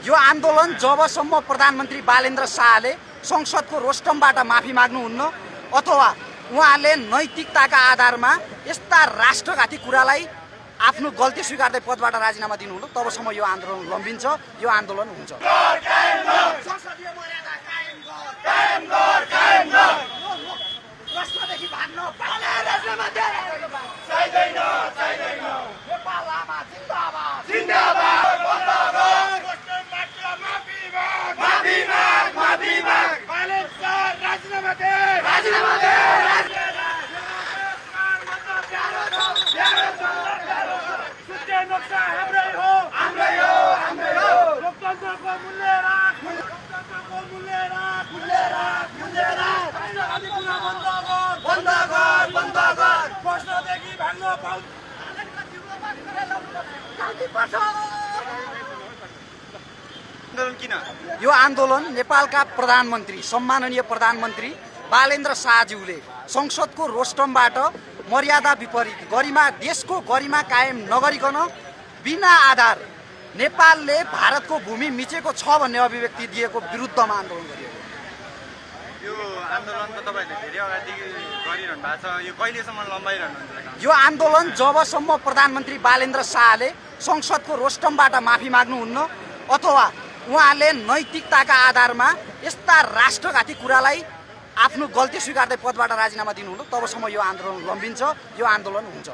यो आन्दोलन जबसम्म प्रधानमन्त्री बालेन्द्र शाहले संसदको रोस्टमबाट माफी माग्नुहुन्न अथवा उहाँले नैतिकताका आधारमा यस्ता राष्ट्रघाती कुरालाई आफ्नो गल्ती स्वीकार्दै पदबाट राजीनामा दिनुहुन्न तबसम्म यो आन्दोलन लम्बिन्छ, यो आन्दोलन हुन्छ। यो आन्दोलन नेपालका प्रधानमन्त्री सम्माननीय प्रधानमन्त्री बालेन्द्र शाहज्यूले संसदको रोस्टमबाट मर्यादा विपरीत गरिमा देशको गरिमा कायम नगरिकन बिना आधार नेपालले भारतको भूमि मिचेको छ भन्ने अभिव्यक्ति दिएको विरुद्धमा आन्दोलन गरिएको। यो आन्दोलन त तपाईहरुले धेरै अगाडि गरिरहनु भएको छ, यो कहिलेसम्म लम्बाइरहनुहुन्छ? यो आन्दोलन जबसम्म प्रधानमन्त्री बालेन्द्र शाहले संसदको रोस्टमबाट माफी माग्नुहुन्न अथवा उहाँले नैतिकताका आधारमा यस्ता राष्ट्रघाती कुरालाई आफ्नो गल्ती स्वीकार्दै पदबाट राजीनामा दिनुहुन्न तबसम्म यो आन्दोलन लम्बिन्छ, यो आन्दोलन हुन्छ।